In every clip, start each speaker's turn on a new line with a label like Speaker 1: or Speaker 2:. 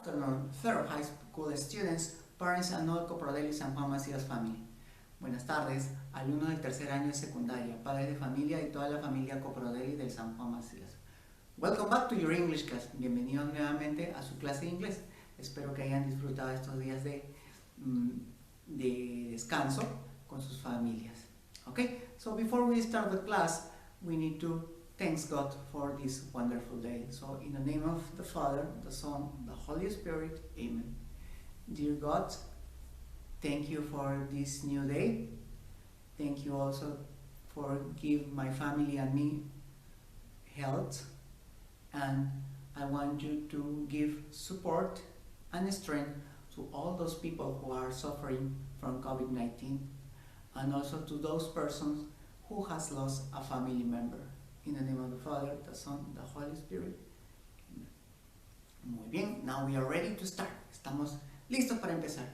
Speaker 1: Afternoon, third high school students, parents and all Coprodeli San Juan Macías family. Buenas tardes, alumnos del tercer año de secundaria, padres de familia y toda la familia Coprodeli del San Juan Macías. Welcome back to your English class. Bienvenidos nuevamente a su clase de inglés. Espero que hayan disfrutado estos días de descanso con sus familias. Okay, so before we start the class, we need to thank God for this wonderful day. So in the name of the Father, the Son, the Holy Spirit, Amen. Dear God, thank you for this new day. Thank you also for giving my family and me health. And I want you to give support and strength to all those people who are suffering from COVID-19 and also to those persons who has lost a family member. In the name of the Father, the Son, the Holy Spirit. Amen. Muy bien, now we are ready to start. Estamos listos para empezar.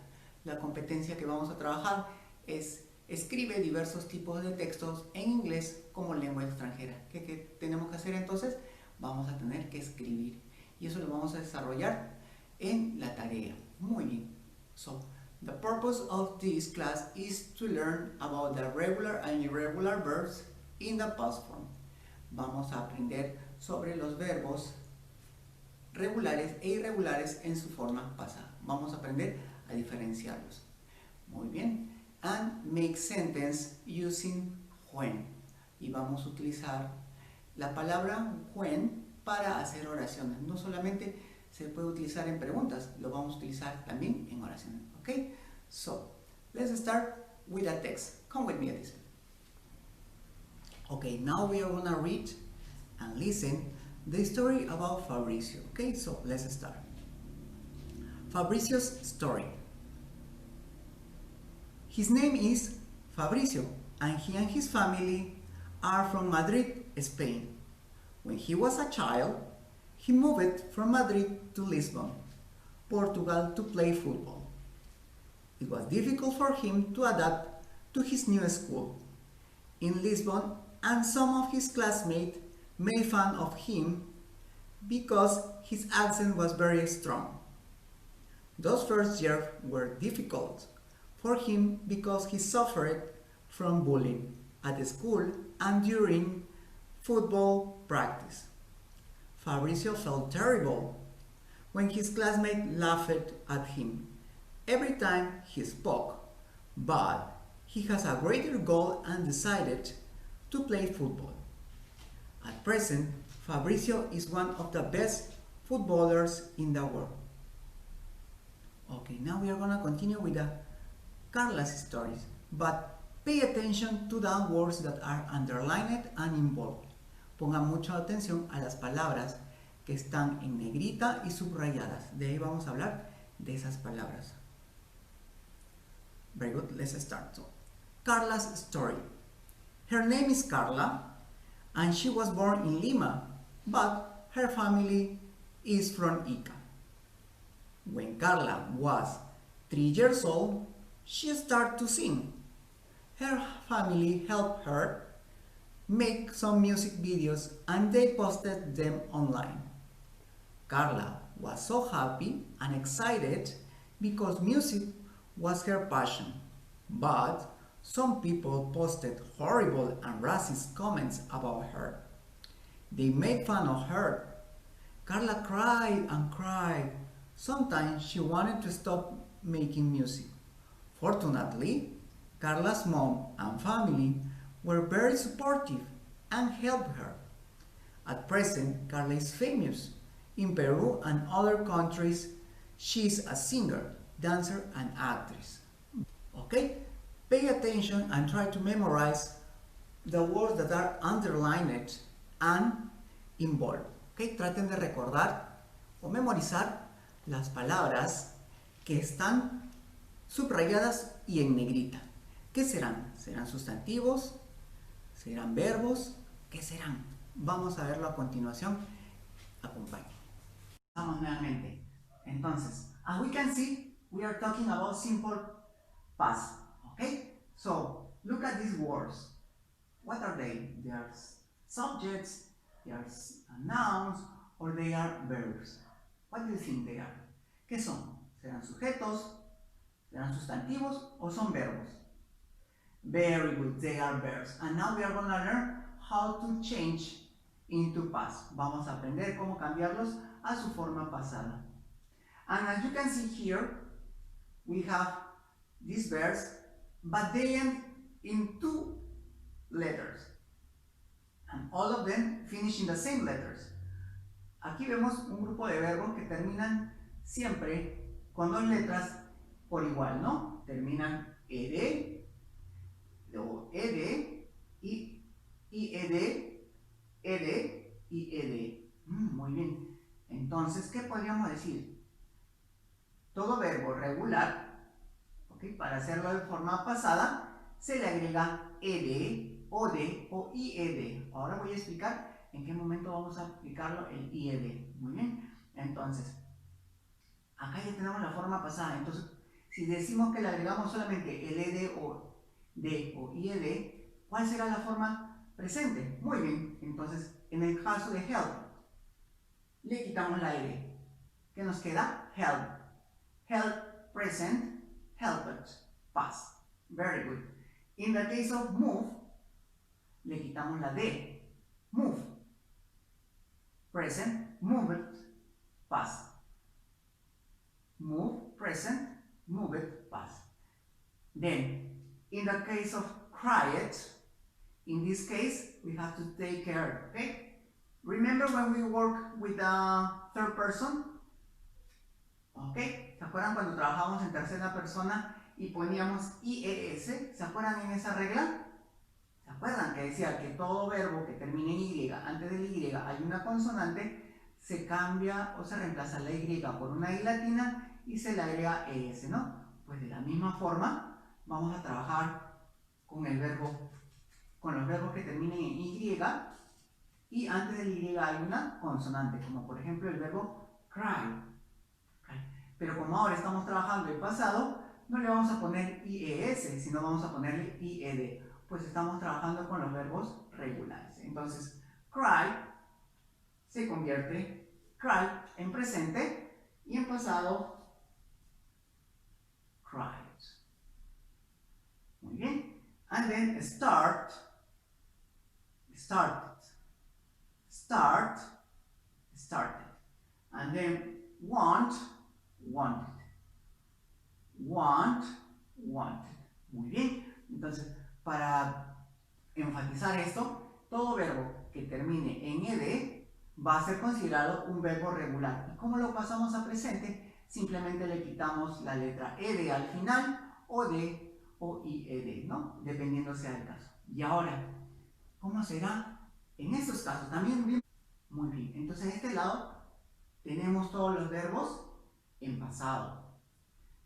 Speaker 1: La competencia que vamos a trabajar es escribe diversos tipos de textos en inglés como lengua extranjera. ¿Qué tenemos que hacer entonces? Vamos a tener que escribir. Y eso lo vamos a desarrollar en la tarea. Muy bien. So, the purpose of this class is to learn about the regular and irregular verbs in the past form. Vamos a aprender sobre los verbos regulares e irregulares en su forma pasada. Vamos a aprender a diferenciarlos. Muy bien. And make sentence using when. Y vamos a utilizar la palabra when para hacer oraciones. No solamente se puede utilizar en preguntas, lo vamos a utilizar también en oraciones. Okay? So, let's start with a text. Come with me at this. Okay, now we are gonna read and listen the story about Fabricio. Okay, so let's start. Fabricio's story. His name is Fabricio, and he and his family are from Madrid, Spain. When he was a child, he moved from Madrid to Lisbon, Portugal, to play football. It was difficult for him to adapt to his new school in Lisbon, and some of his classmates made fun of him because his accent was very strong. Those first years were difficult for him because he suffered from bullying at school and during football practice. Fabricio felt terrible when his classmates laughed at him every time he spoke, but he has a greater goal and decided to play football. At present, Fabricio is one of the best footballers in the world. Okay, now we are going to continue with the Carla's stories, but pay attention to the words that are underlined and in bold. Pongan mucha atención a las palabras que están en negrita y subrayadas. De ahí vamos a hablar de esas palabras. Very good, let's start. So, Carla's story. Her name is Carla, and she was born in Lima, but her family is from Ica. When Carla was 3 years old, she started to sing. Her family helped her make some music videos and they posted them online. Carla was so happy and excited because music was her passion, but some people posted horrible and racist comments about her. They made fun of her. Carla cried and cried. Sometimes she wanted to stop making music. Fortunately, Carla's mom and family were very supportive and helped her. At present, Carla is famous. In Peru and other countries, she is a singer, dancer, and actress. Okay? Pay attention and try to memorize the words that are underlined and in bold. Okay? Traten de recordar o memorizar las palabras que están subrayadas y en negrita. ¿Qué serán? ¿Serán sustantivos? ¿Serán verbos? ¿Qué serán? Vamos a verlo a continuación. Acompáñenme. Vamos nuevamente. Entonces, as we can see, we are talking about simple past. Okay? So, look at these words. What are they? They are subjects, they are nouns, or they are verbs. What do you think they are? ¿Qué son? ¿Serán sujetos? ¿Serán sustantivos o son verbos? Very good, they are verbs. And now we are going to learn how to change into past. Vamos a aprender cómo cambiarlos a su forma pasada. And as you can see here, we have these verbs, but they end in 2 letters. And all of them finish in the same letters. Aquí vemos un grupo de verbos que terminan siempre con 2 letras por igual, ¿no? Terminan ed, luego ed, y ed, ed y ed. Muy bien. Entonces, ¿qué podríamos decir? Todo verbo regular, ¿okay? Para hacerlo de forma pasada, se le agrega ed, od o ied. Ahora voy a explicar en qué momento vamos a aplicarlo el ied. Muy bien. Entonces, acá ya tenemos la forma pasada. Entonces, si decimos que le agregamos solamente el ed o d o ied, ¿cuál será la forma presente? Muy bien. Entonces, en el caso de help, le quitamos la ed. ¿Qué nos queda? Help. Help, present, helped, past. Very good. In the case of move, le quitamos la D. Move. Present, moved, past. Move, present, moved, past. Then, in the case of cried, in this case, we have to take care, okay? Remember when we work with the third person? Okay, ¿se acuerdan cuando trabajábamos en tercera persona y poníamos IES? ¿Se acuerdan en esa regla? ¿Se acuerdan que decía que todo verbo que termine en Y, antes del Y hay una consonante, se cambia o se reemplaza la Y por una I latina y se le agrega ES, ¿no? Pues de la misma forma vamos a trabajar con el verbo, con los verbos que terminen en Y antes del Y hay una consonante, como por ejemplo el verbo cry. Pero como ahora estamos trabajando el pasado, no le vamos a poner IES, sino vamos a ponerle IED, pues estamos trabajando con los verbos regulares. Entonces, cry se convierte, cry en presente y en pasado, cried. Muy bien. And then start, started, start, started. And then want, wanted. Want, wanted. Muy bien. Entonces, para enfatizar esto, todo verbo que termine en ed va a ser considerado un verbo regular. ¿Y cómo lo pasamos a presente? Simplemente le quitamos la letra ed al final, o d o ied, ¿no? Dependiendo sea el caso. Y ahora, ¿cómo será en estos casos? También bien. Muy bien. Entonces, en este lado tenemos todos los verbos en pasado.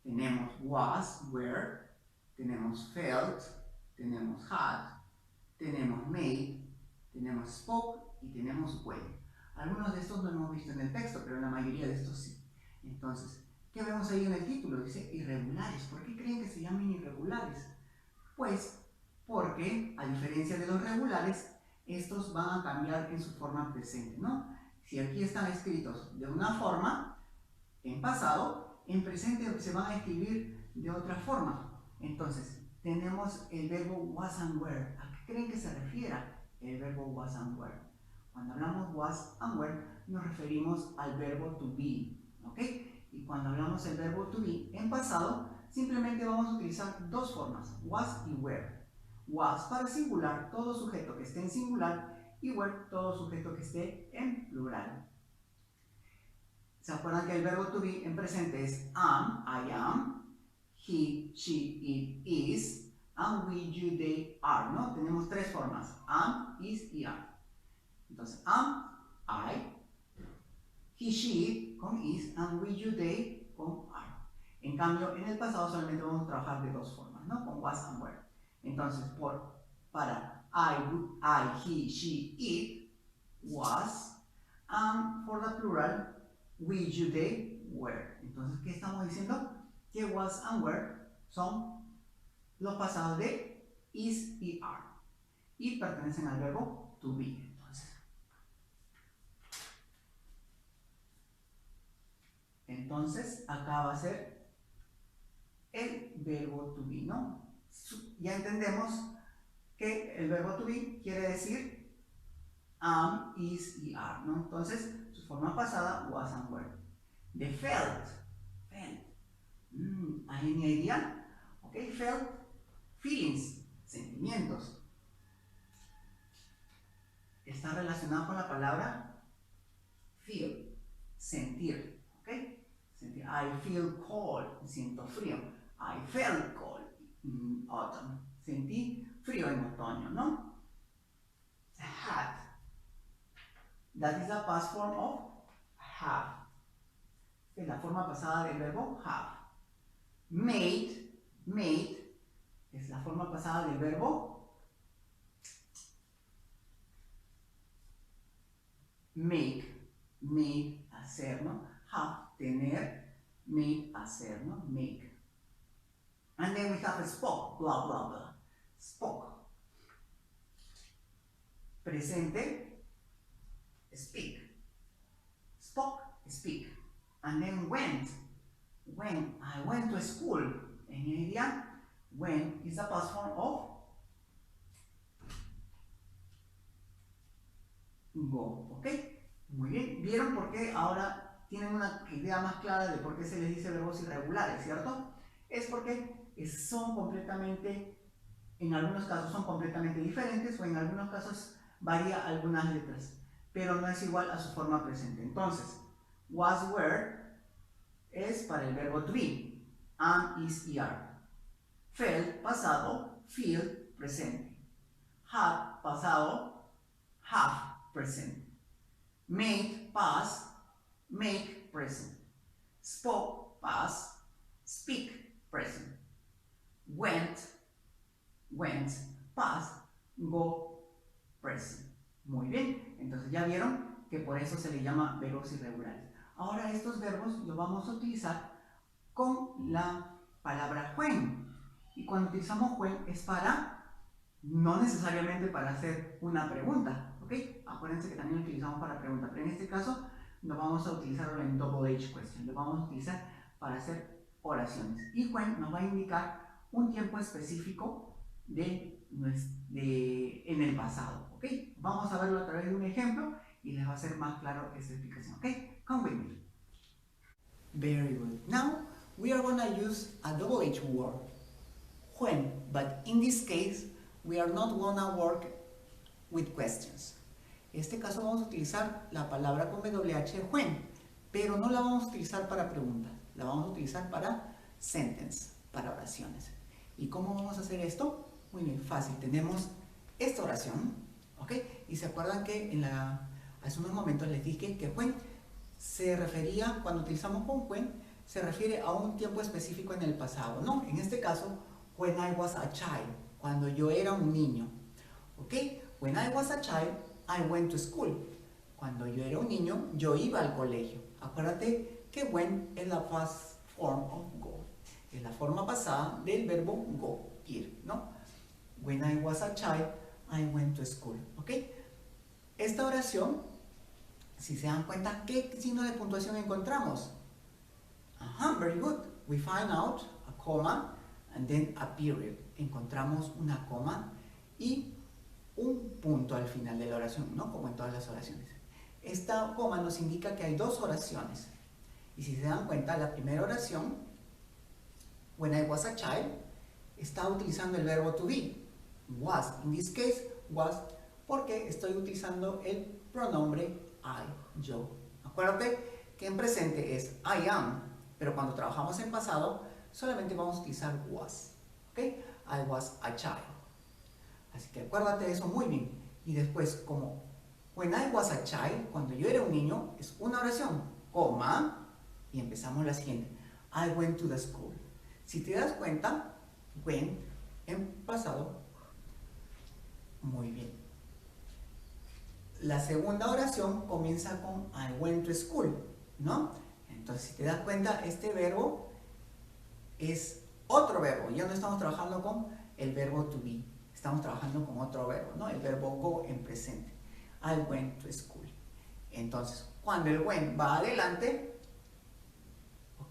Speaker 1: Tenemos was, were, tenemos felt, tenemos had, tenemos made, tenemos spoke y tenemos were. Algunos de estos no hemos visto en el texto, pero la mayoría de estos sí. Entonces, ¿qué vemos ahí en el título? Dice irregulares. ¿Por qué creen que se llaman irregulares? Pues porque, a diferencia de los regulares, estos van a cambiar en su forma presente, ¿no? Si aquí están escritos de una forma, en pasado, en presente se van a escribir de otra forma. Entonces, tenemos el verbo was and were. ¿A qué creen que se refiera el verbo was and were? Cuando hablamos was and were, nos referimos al verbo to be, ¿ok? Y cuando hablamos del verbo to be en pasado, simplemente vamos a utilizar dos formas, was y were. Was para singular, todo sujeto que esté en singular, y were, todo sujeto que esté en plural. ¿Se acuerdan que el verbo to be en presente es am, I am, he, she, it is, and we, you, they, are, ¿no? Tenemos tres formas, am, is y are. Entonces, am, I, he, she, it con is, and we, you, they con are. En cambio, en el pasado solamente vamos a trabajar de dos formas, ¿no? Con was and were. Entonces, para I, he, she, it, was, and for the plural, we, you, they, were. Entonces, ¿qué estamos diciendo? Que was and were son los pasados de is y are. Y pertenecen al verbo to be. Entonces, acá va a ser el verbo to be, ¿no? Ya entendemos que el verbo to be quiere decir am, is y are, ¿no? Entonces, su forma pasada, was and were. De felt. ¿Any idea? Ok, felt, feelings, sentimientos. Está relacionado con la palabra feel, sentir, ¿ok? Sentir. I feel cold, siento frío. I felt cold in autumn. Sentí frío en otoño, ¿no? Had. That is the past form of have. Es la forma pasada del verbo have. Made es la forma pasada del verbo make, hacer, ¿no? Have, tener, made, hacer, ¿no? Make. And then we have spoke, blah, blah, blah. Spoke. Presente, speak. Spoke, speak. And then went. When I went to school. Any idea? When is the past form of go, ¿ok? Muy bien, ¿vieron por qué ahora tienen una idea más clara de por qué se les dice verbos irregulares, ¿cierto? Es porque son completamente, en algunos casos son completamente diferentes o en algunos casos varía algunas letras, pero no es igual a su forma presente. Entonces, was, were es para el verbo to be, am, is y are. Felt, pasado, feel, presente. Had, pasado, have, presente. Made, past, make, present. Spoke, past, speak, present. Went, past, go, present. Muy bien, entonces ya vieron que por eso se le llama verbos irregulares. Ahora estos verbos los vamos a utilizar con la palabra when. Y cuando utilizamos when es para, no necesariamente para hacer una pregunta, ¿ok? Acuérdense que también lo utilizamos para pregunta, pero en este caso no vamos a utilizarlo en double H question, lo vamos a utilizar para hacer oraciones. Y when nos va a indicar un tiempo específico en el pasado, ¿ok? Vamos a verlo a través de un ejemplo y les va a ser más claro esta explicación, ¿ok? Come with me. Very good. Now we are going to use a double H word, when, but in this case we are not going to work with questions. En este caso vamos a utilizar la palabra con WH when, pero no la vamos a utilizar para preguntas, la vamos a utilizar para sentence, para oraciones. ¿Y cómo vamos a hacer esto? Muy bien, fácil. Tenemos esta oración, ¿ok? Y se acuerdan que hace unos momentos les dije que when se refería, cuando utilizamos con when, se refiere a un tiempo específico en el pasado, ¿no? En este caso, when I was a child, cuando yo era un niño, ¿ok? When I was a child, I went to school. Cuando yo era un niño, yo iba al colegio. Acuérdate que when es la past form of go. Es la forma pasada del verbo go, ir, ¿no? When I was a child, I went to school, ¿ok? Esta oración, si se dan cuenta, ¿qué signo de puntuación encontramos? Ajá, very good. We find out a comma and then a period. Encontramos una coma y un punto al final de la oración, ¿no? Como en todas las oraciones. Esta coma nos indica que hay dos oraciones. Y si se dan cuenta, la primera oración, when I was a child, está utilizando el verbo to be. Was. In this case, was, porque estoy utilizando el pronombre I, yo. Acuérdate que en presente es I am, pero cuando trabajamos en pasado, solamente vamos a utilizar was. ¿Ok? I was a child. Así que acuérdate de eso muy bien. Y después, como when I was a child, cuando yo era un niño, es una oración, coma, y empezamos la siguiente. I went to the school. Si te das cuenta, went en pasado, muy bien. La segunda oración comienza con I went to school, ¿no? Entonces, si te das cuenta, este verbo es otro verbo. Ya no estamos trabajando con el verbo to be. Estamos trabajando con otro verbo, ¿no? El verbo go en presente. I went to school. Entonces, cuando el went va adelante,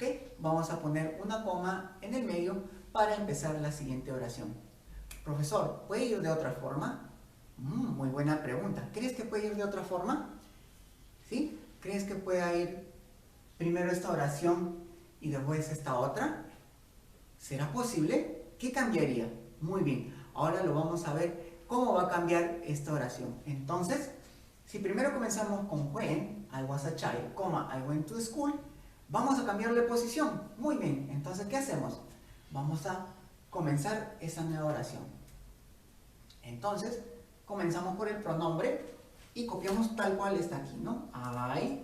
Speaker 1: ¿Ok? Vamos a poner una coma en el medio para empezar la siguiente oración. Profesor, ¿puede ir de otra forma? Muy buena pregunta. ¿Crees que puede ir de otra forma? ¿Sí? ¿Crees que pueda ir primero esta oración y después esta otra? ¿Será posible? ¿Qué cambiaría? Muy bien. Ahora lo vamos a ver cómo va a cambiar esta oración. Entonces, si primero comenzamos con when, I was a child, I went to school, vamos a cambiarle posición. Muy bien. Entonces, ¿qué hacemos? Vamos a comenzar esa nueva oración. Entonces, comenzamos por el pronombre y copiamos tal cual está aquí, ¿no? I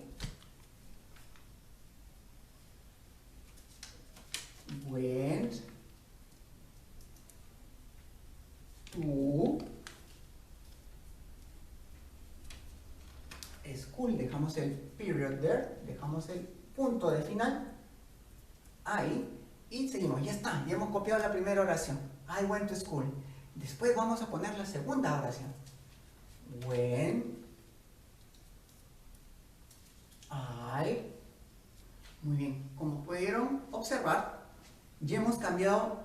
Speaker 1: went to school. Dejamos el period there, dejamos el punto de final ahí y seguimos. Ya está, ya hemos copiado la primera oración. I went to school. Después vamos a poner la segunda oración. When I... Muy bien, como pudieron observar, ya hemos cambiado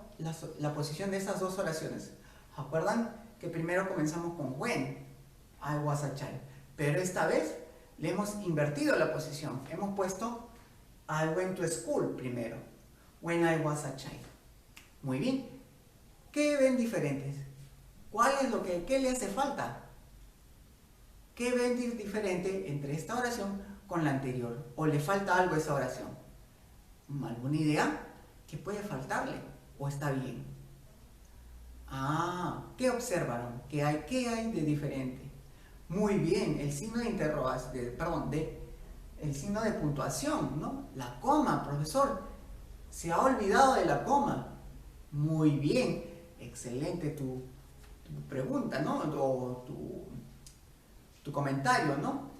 Speaker 1: la posición de esas dos oraciones. ¿Acuerdan que primero comenzamos con when I was a child? Pero esta vez le hemos invertido la posición. Hemos puesto I went to school primero, when I was a child. Muy bien. ¿Qué ven diferentes? ¿Cuál es lo qué le hace falta? ¿Qué ven diferente entre esta oración con la anterior? ¿O le falta algo a esa oración? ¿Alguna idea? ¿Qué puede faltarle? ¿O está bien? ¿Qué observaron? ¿Qué hay de diferente? Muy bien, el signo de interrogación, el signo de puntuación, ¿no? La coma, profesor. Se ha olvidado de la coma. Muy bien, excelente tu pregunta, ¿no? O tu comentario, ¿no?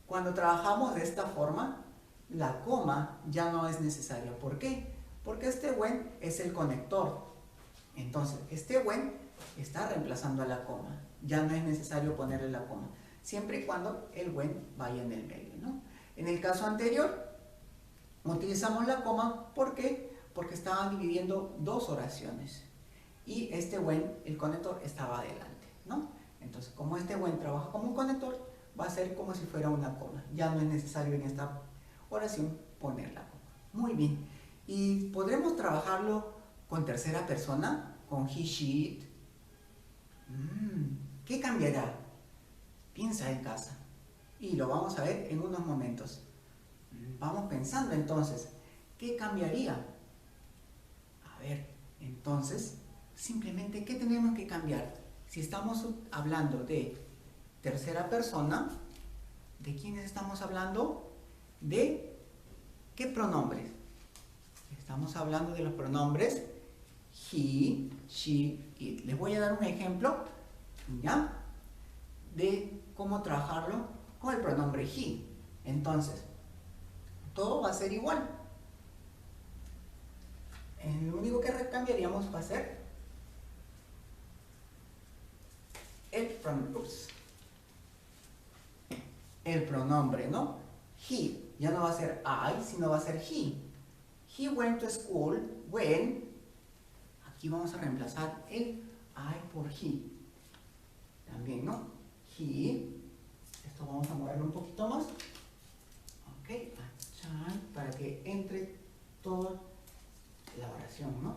Speaker 1: Cuando trabajamos de esta forma, la coma ya no es necesaria. ¿Por qué? Porque este when es el conector. Entonces, este when está reemplazando a la coma. Ya no es necesario ponerle la coma, siempre y cuando el when vaya en el medio, ¿no? En el caso anterior, utilizamos la coma, ¿por qué? Porque estaban dividiendo dos oraciones y este when, el conector, estaba adelante, ¿no? Entonces, como este when trabaja como un conector, va a ser como si fuera una coma. Ya no es necesario en esta oración poner la coma. Muy bien. Y podremos trabajarlo con tercera persona, con he, she, it. ¿Qué cambiará? Piensa en casa. Y lo vamos a ver en unos momentos. Vamos pensando entonces, ¿qué cambiaría? A ver, entonces, simplemente, ¿qué tenemos que cambiar? Si estamos hablando de tercera persona, ¿de quiénes estamos hablando? ¿De qué pronombres? Estamos hablando de los pronombres he, she, it. Les voy a dar un ejemplo, ¿ya? De cómo trabajarlo con el pronombre he. Entonces, todo va a ser igual. Lo único que cambiaríamos va a ser el pronombre, ¿no? He, ya no va a ser I, sino va a ser he. He went to school when, aquí vamos a reemplazar el I por he. También, ¿no? He, esto vamos a moverlo un poquito más. Ok, a child, para que entre toda la oración, ¿no?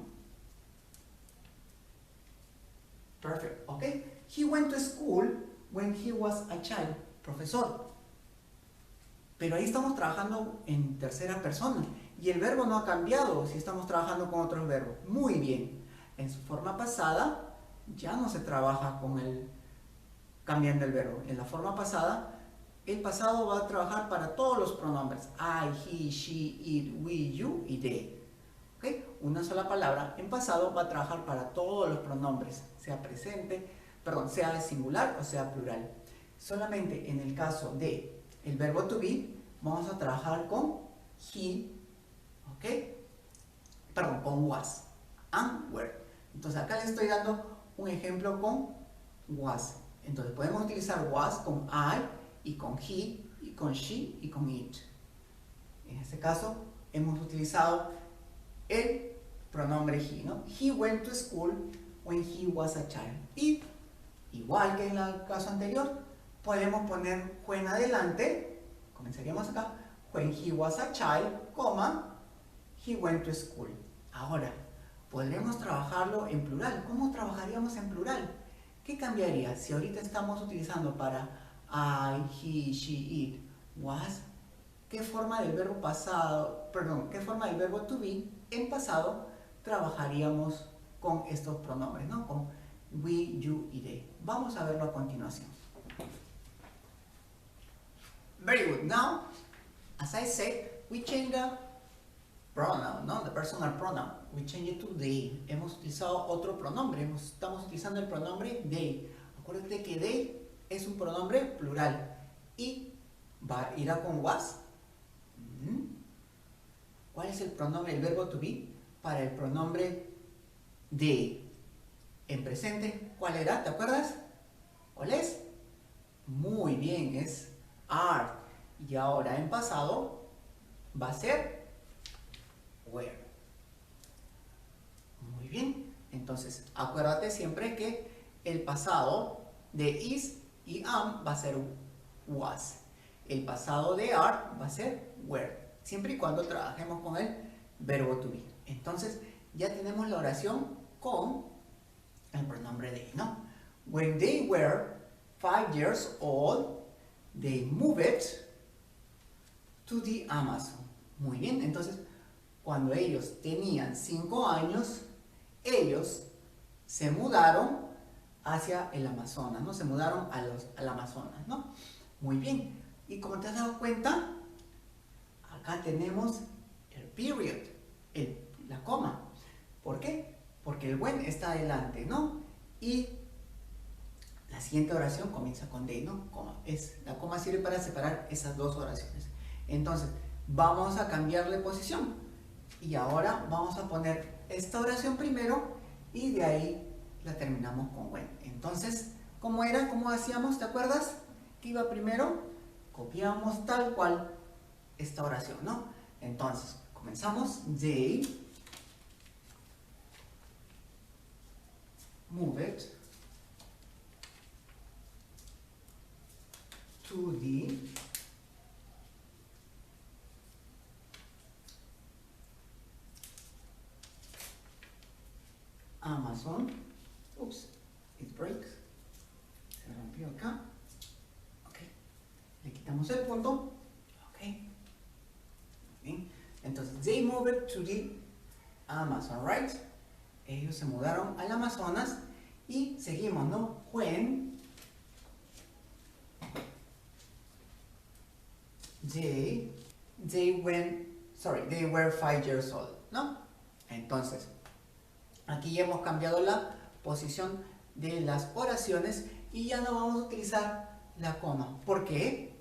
Speaker 1: Perfect, ok. He went to school when he was a child. Profesor. Pero ahí estamos trabajando en tercera persona. Y el verbo no ha cambiado si estamos trabajando con otros verbos. Muy bien. En su forma pasada ya no se trabaja con el cambiando el verbo. En la forma pasada, el pasado va a trabajar para todos los pronombres. I, he, she, it, we, you y they. ¿Okay? Una sola palabra en pasado va a trabajar para todos los pronombres, sea sea singular o sea plural. Solamente en el caso de el verbo to be, vamos a trabajar con he, con was and were. Entonces acá les estoy dando un ejemplo con was. Entonces podemos utilizar was con I y con he y con she y con it. En este caso hemos utilizado el pronombre he, ¿no? He went to school when he was a child. Y igual que en el caso anterior, podemos poner when adelante, comenzaríamos acá, when he was a child, coma, he went to school. Ahora, podremos trabajarlo en plural. ¿Cómo trabajaríamos en plural? ¿Qué cambiaría? Si ahorita estamos utilizando para I, he, she, it, was, ¿qué forma del verbo pasado, perdón, qué forma del verbo to be en pasado trabajaríamos con estos pronombres, ¿no? Con we, you y they. Vamos a verlo a continuación. Very good. Now, as I said, we change the pronoun, ¿no? The personal pronoun. We change it to they. Hemos utilizado otro pronombre. Estamos utilizando el pronombre they. Acuérdate que they es un pronombre plural y irá con was. ¿Cuál es el pronombre, el verbo to be para el pronombre they? En presente, ¿cuál era? ¿Te acuerdas? ¿Cuál es? Muy bien, es are. Y ahora en pasado va a ser were. Muy bien. Entonces, acuérdate siempre que el pasado de is y am va a ser was. El pasado de are va a ser were. Siempre y cuando trabajemos con el verbo to be. Entonces, ya tenemos la oración con el pronombre they, ¿no? When they were 5 years old, they moved to the Amazon. Muy bien, entonces, cuando ellos tenían 5 años, ellos se mudaron hacia el Amazonas, ¿no? Se mudaron al Amazonas, ¿no? Muy bien. Y como te has dado cuenta, acá tenemos el period, la coma. ¿Por qué? Porque el when está adelante, ¿no? Y la siguiente oración comienza con they, ¿no? Coma. La coma sirve para separar esas dos oraciones. Entonces, vamos a cambiarle posición. Y ahora vamos a poner esta oración primero y de ahí la terminamos con when. Entonces, ¿cómo era? ¿Cómo hacíamos? ¿Te acuerdas? ¿Qué iba primero? Copiamos tal cual esta oración, ¿no? Entonces, comenzamos. They moved to the Amazon. Oops, it breaks. Se rompió acá. Ok. Le quitamos el punto. Ok. Bien. Entonces, they moved to the Amazon, right? Ellos se mudaron al Amazonas y seguimos, ¿no? When they were 5 years old, ¿no? Entonces, aquí ya hemos cambiado la posición de las oraciones y ya no vamos a utilizar la coma. ¿Por qué?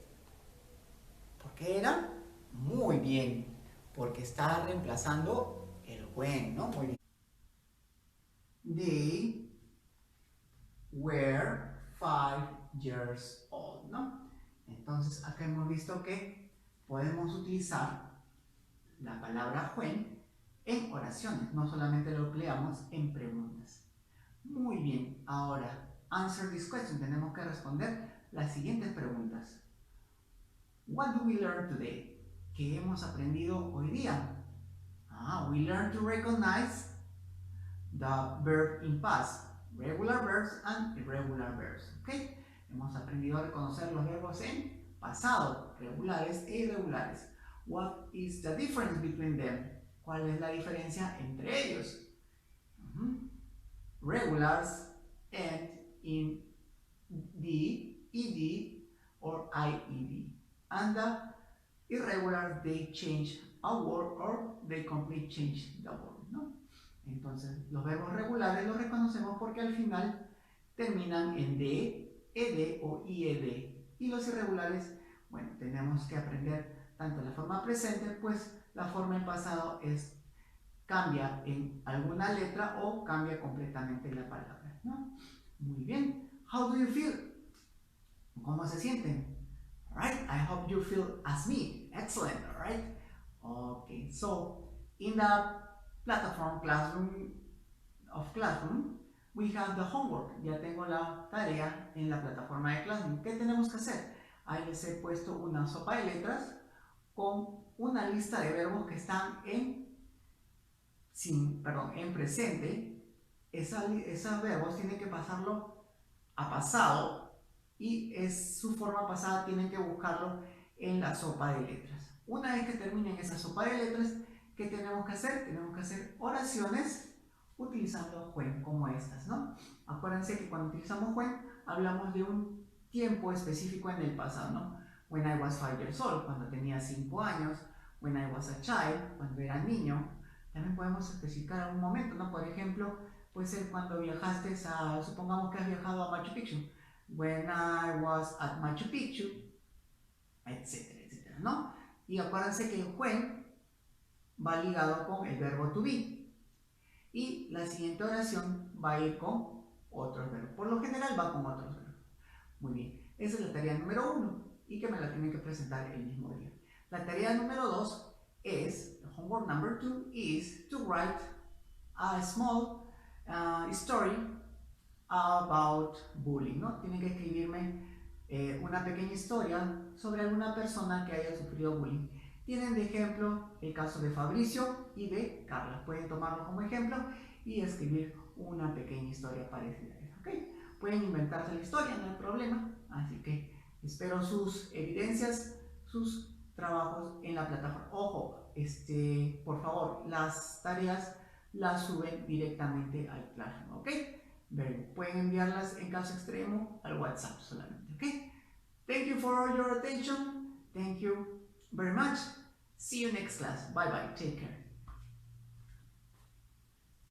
Speaker 1: ¿Por qué era? Muy bien, porque está reemplazando el when, ¿no? Muy bien. They were 5 years old, ¿no? Entonces, acá hemos visto que podemos utilizar la palabra when en oraciones, no solamente lo empleamos en preguntas. Muy bien, ahora, answer this question. Tenemos que responder las siguientes preguntas. What do we learn today? ¿Qué hemos aprendido hoy día? We learned to recognize the verb in past, regular verbs and irregular verbs. ¿Okay? Hemos aprendido a reconocer los verbos en pasado, regulares e irregulares. What is the difference between them? ¿Cuál es la diferencia entre ellos? Regulars end in D, ED, or IED. And the irregulars, they change a word or they completely change the word, ¿no? Entonces, los verbos regulares los reconocemos porque al final terminan en D, ED o IED. Y los irregulares, bueno, tenemos que aprender tanto la forma presente, pues la forma en pasado cambia en alguna letra o cambia completamente la palabra, ¿no? Muy bien. How do you feel? ¿Cómo se sienten? Alright, I hope you feel as me. Excellent, alright. Okay, so in the platform Classroom, we have the homework. Ya tengo la tarea en la plataforma de Classroom. ¿Qué tenemos que hacer? Ahí les he puesto una sopa de letras con una lista de verbos que están en presente. Esos verbos tienen que pasarlo a pasado y su forma pasada tienen que buscarlo en la sopa de letras. Una vez que terminen esa sopa de letras, ¿qué tenemos que hacer? Tenemos que hacer oraciones utilizando when como estas, ¿no? Acuérdense que cuando utilizamos when hablamos de un tiempo específico en el pasado, ¿no? When I was 5 years old, cuando tenía 5 años. When I was a child, cuando era niño. También podemos especificar algún momento, ¿no? Por ejemplo, puede ser cuando viajaste supongamos que has viajado a Machu Picchu. When I was at Machu Picchu, etcétera, etcétera, ¿no? Y acuérdense que el when va ligado con el verbo to be. Y la siguiente oración va a ir con otros verbos. Por lo general va con otros verbos. Muy bien, esa es la tarea número 1 y que me la tienen que presentar el mismo día. La tarea número 2 es, homework number 2 is to write a small story about bullying, ¿no? Tienen que escribirme una pequeña historia sobre alguna persona que haya sufrido bullying. Tienen de ejemplo el caso de Fabricio y de Carla. Pueden tomarlo como ejemplo y escribir una pequeña historia parecida a esa, ¿ok? Pueden inventarse la historia, no hay problema. Así que espero sus evidencias, sus trabajos en la plataforma. Ojo, por favor, las tareas las suben directamente al Classroom, ¿ok? Pueden enviarlas en caso extremo al WhatsApp solamente, ¿ok? Thank you for your attention. Thank you very much. See you next class. Bye bye. Take care.